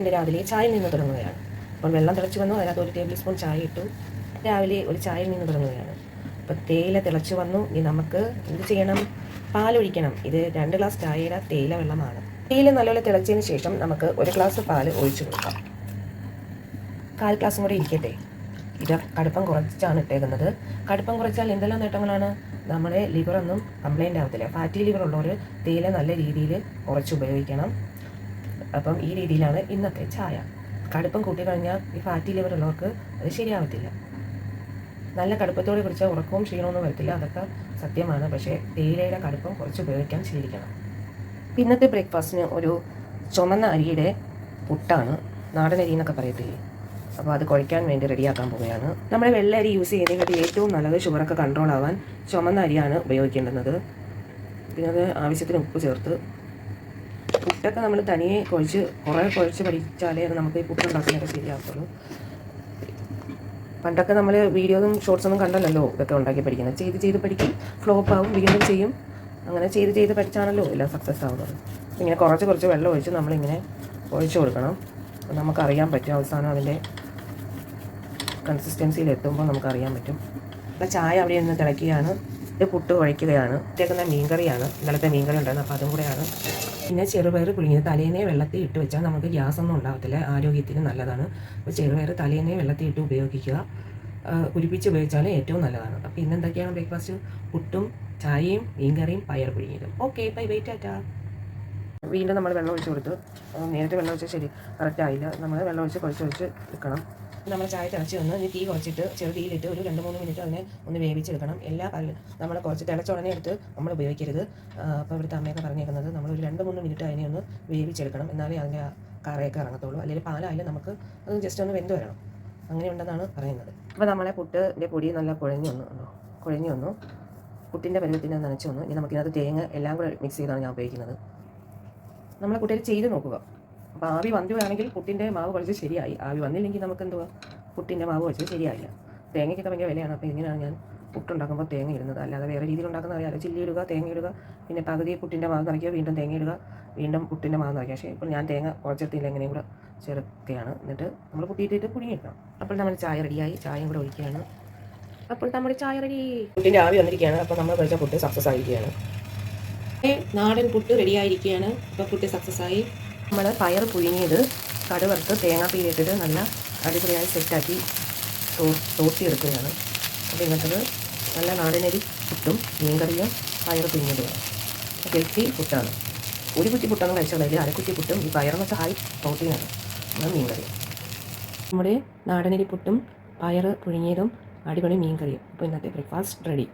എൻ്റെ രാവിലെ ചായയിൽ നിന്ന് തുടങ്ങുകയാണ്. അപ്പോൾ വെള്ളം തിളച്ച് വന്നു, അതിനകത്ത് 1 ടേബിൾ സ്പൂൺ ചായ ഇട്ടു. രാവിലെ ഒരു ചായയിൽ നിന്ന് തുടങ്ങുകയാണ്. അപ്പോൾ തേയില തിളച്ച് വന്നു. ഇനി നമുക്ക് എന്ത് ചെയ്യണം? പാലൊഴിക്കണം. ഇത് 2 ഗ്ലാസ് ചായയുടെ തേയില വെള്ളമാണ്. തേയില നല്ലപോലെ തിളച്ചതിന് ശേഷം നമുക്ക് 1 ഗ്ലാസ് പാല് ഒഴിച്ചു കൊടുക്കാം. 1/4 ഗ്ലാസും കൂടെ ഇരിക്കട്ടെ. ഇത് കടുപ്പം കുറച്ചാണ് ഇട്ടേക്കുന്നത്. കടുപ്പം കുറച്ചാൽ എന്തെല്ലാം നേട്ടങ്ങളാണ്? നമ്മുടെ ലിവറൊന്നും കംപ്ലൈൻ്റ് ആവത്തില്ല. ഫാറ്റി ലിവർ ഉള്ളവർ തേയില നല്ല രീതിയിൽ കുറച്ച് ഉപയോഗിക്കണം. അപ്പം ഈ രീതിയിലാണ് ഇന്നത്തെ ചായ. കടുപ്പം കൂട്ടിക്കഴിഞ്ഞാൽ ഈ ഫാറ്റി ലിവർ ഉള്ളവർക്ക് അത് ശരിയാവത്തില്ല. നല്ല കടുപ്പത്തോടെ കുടിച്ചാൽ ഉറക്കവും ക്ഷീണമൊന്നും വരത്തില്ല, അതൊക്കെ സത്യമാണ്. പക്ഷേ തേയിലയുടെ കടുപ്പം കുറച്ച് ഉപയോഗിക്കാൻ ശീലിക്കണം. ഇന്നത്തെ ബ്രേക്ക്ഫാസ്റ്റിന് ഒരു ചുമന്ന അരിയുടെ പുട്ടാണ്, നാടൻ അരി എന്നൊക്കെ പറയത്തില്ലേ, അപ്പോൾ അത് കുഴയ്ക്കാൻ വേണ്ടി റെഡിയാക്കാൻ പോവുകയാണ്. നമ്മുടെ വെള്ള അരി യൂസ് ചെയ്യുന്നതിനെക്കാട്ടി ഏറ്റവും നല്ലത് ഷുഗറൊക്കെ കൺട്രോൾ ആവാൻ ചുമന്ന അരിയാണ് ഉപയോഗിക്കേണ്ടുന്നത്. പിന്നെ അത് ആവശ്യത്തിന് ഉപ്പ് ചേർത്ത്, പുട്ടൊക്കെ നമ്മൾ തനിയെ കുറേ കുഴച്ച് പഠിച്ചാലേ അത് നമുക്ക് ഈ പുട്ടുണ്ടാക്കുന്നതൊക്കെ ശരിയാകത്തുള്ളൂ. പണ്ടൊക്കെ നമ്മൾ വീഡിയോസും ഷോർട്സൊന്നും കണ്ടല്ലോ ഇതൊക്കെ ഉണ്ടാക്കി പഠിക്കുന്നത്. ചെയ്ത് പഠിക്കും, ഫ്ലോപ്പ് ആവും, വീണ്ടും ചെയ്യും. അങ്ങനെ ചെയ്ത് പഠിച്ചാണല്ലോ എല്ലാം സക്സസ് ആവുന്നത്. ഇങ്ങനെ കുറച്ച് വെള്ളം ഒഴിച്ച് നമ്മളിങ്ങനെ ഒഴിച്ചു കൊടുക്കണം. നമുക്കറിയാൻ പറ്റും അവസാനം അതിൻ്റെ കൺസിസ്റ്റൻസിയിൽ എത്തുമ്പോൾ നമുക്കറിയാൻ പറ്റും. അപ്പോൾ ചായ അവിടെ നിന്ന് തിളയ്ക്കുകയാണ്. ഇത് പുട്ട് കുഴയ്ക്കുകയാണ്. ഇട്ടേക്കുന്ന മീൻകറിയാണ്, ഇന്നലത്തെ മീൻകറി ഉണ്ടായിരുന്നു, അപ്പോൾ അതും കൂടെയാണ്. പിന്നെ ചെറുപയർ പുഴുങ്ങിയത് തലേന്നേ വെള്ളത്തിൽ ഇട്ട് വെച്ചാൽ നമുക്ക് ഗ്യാസൊന്നും ഉണ്ടാകത്തില്ല, ആരോഗ്യത്തിന് നല്ലതാണ്. അപ്പോൾ ചെറുപയർ തലേന്നേ വെള്ളത്തിൽ ഇട്ട് ഉപയോഗിക്കുക, കുരിപ്പിച്ച് ഉപയോഗിച്ചാൽ ഏറ്റവും നല്ലതാണ്. അപ്പോൾ ഇന്ന് എന്തൊക്കെയാണ് ബ്രേക്ക്ഫാസ്റ്റ്? പുട്ടും ചായയും മീൻകറിയും പയർ പുഴുങ്ങിയതും. Okay, bye bye, tata. വീണ്ടും നമ്മൾ വെള്ളം ഒഴിച്ച് കൊടുത്തു. നേരത്തെ വെള്ളം ഒഴിച്ചാൽ ശരി കറക്റ്റ് ആയില്ല. നമ്മൾ വെള്ളം ഒഴിച്ച് കുഴച്ച് എടുക്കണം. നമ്മൾ ചായ തിളച്ച് വന്ന് ഇനി തീ കുറച്ചിട്ട് ചെറു തീയിലിട്ട് ഒരു 2-3 മിനിറ്റ് അതിനെ ഒന്ന് വേവിച്ചെടുക്കണം. നമ്മൾ കുറച്ച് തിളച്ച ഉടനെ എടുത്ത് നമ്മൾ ഉപയോഗിക്കരുത്. അപ്പോൾ ഇവിടുത്തെ അമ്മയൊക്കെ പറഞ്ഞേക്കുന്നത് നമ്മൾ ഒരു 2-3 മിനിറ്റ് അതിനെ ഒന്ന് വേവിച്ചെടുക്കണം, എന്നാലേ അതിൻ്റെ കറയൊക്കെ ഇറങ്ങത്തുള്ളൂ. അല്ലെങ്കിൽ പാലായാലും നമുക്ക് അത് ജസ്റ്റ് ഒന്ന് വെന്ത് വരണം, അങ്ങനെ ഉണ്ടെന്നാണ് പറയുന്നത്. അപ്പോൾ നമ്മളെ പുട്ടിൻ്റെ പൊടി നല്ല കുഴഞ്ഞു വന്നു. പുട്ടിൻ്റെ പരുവത്തിന് നനച്ച് വന്നു. ഇനി നമുക്കിനകത്ത് തേങ്ങ എല്ലാം കൂടെ മിക്സ് ചെയ്താണ് ഞാൻ ഉപയോഗിക്കുന്നത്. നമ്മളെ കുട്ടികൾ ചെയ്ത് നോക്കുക. അപ്പോൾ ആവി വന്നുകയാണെങ്കിൽ പുട്ടിൻ്റെ മാവ് കുഴച്ച് ശരിയായി. ആവി വന്നില്ലെങ്കിൽ നമുക്ക് എന്തുവാ, പുട്ടിൻ്റെ മാവ് കുഴച്ച് ശരിയായില്ല. തേങ്ങയ്ക്കൊക്കെ ഭയങ്കര വിലയാണ്. അപ്പോൾ ഇങ്ങനെയാണ് ഞാൻ പുട്ടുണ്ടാക്കുമ്പോൾ തേങ്ങ ഇടുന്നത്. അല്ലാതെ വേറെ രീതിയിൽ ഉണ്ടാക്കുന്ന അറിയാമല്ലോ, ചില്ലി ഇടുക, തേങ്ങ ഇടുക, പിന്നെ പകുതി പുട്ടിൻ്റെ മാവ് നിറയ്ക്കുക, വീണ്ടും തേങ്ങ ഇടുക, വീണ്ടും പുട്ടിൻ്റെ മാവ് നിറയ്ക്കുക. പക്ഷേ ഇപ്പോൾ ഞാൻ തേങ്ങ കുറച്ചെടുത്തില്ല, എങ്ങനെയും കൂടെ ചേർക്കുകയാണ്. എന്നിട്ട് നമ്മൾ പുട്ടിയിട്ടിട്ട് പുഴുങ്ങിയെടുക്കണം. അപ്പോൾ നമ്മൾ ചായ റെഡിയായി, ചായയും കൂടെ ഒഴിക്കുകയാണ്. അപ്പോൾ നമ്മുടെ ചായ റെഡി. പുട്ടിൻ്റെ ആവി വന്നിരിക്കുകയാണ്. അപ്പോൾ നമ്മൾ കഴിച്ച പുട്ട് സക്സസ് ആയിരിക്കുകയാണ്. നാടൻ പുട്ട് റെഡിയായിരിക്കുകയാണ്. അപ്പോൾ പുട്ട് സക്സസ് ആയി. നമ്മൾ പയർ പുഴുങ്ങിയത് കടുവറുത്ത് തേങ്ങാപ്പീലിട്ടിട്ട് നല്ല അടിപൊളിയായി സെറ്റാക്കി തോർത്തിയെടുക്കുകയാണ്. അപ്പോൾ ഇന്നത്തത് നല്ല നാടനരി പുട്ടും മീൻകറിയും പയർ പുഴുങ്ങിയതുമാണ്. ഹെൽത്തി പുട്ടാണ്. ഒരു കുറ്റി പുട്ടൊന്നും കഴിച്ചാൽ അരക്കുറ്റി പുട്ടും ഈ പയറെന്ന് വെച്ചാൽ ഹൈ പ്രോട്ടീനാണ്. മീൻകറി, നമ്മുടെ നാടനരി പുട്ടും പയർ പുഴുങ്ങിയതും അടിപൊളി മീൻകറിയും. അപ്പോൾ ഇന്നത്തെ ബ്രേക്ക്ഫാസ്റ്റ് റെഡി.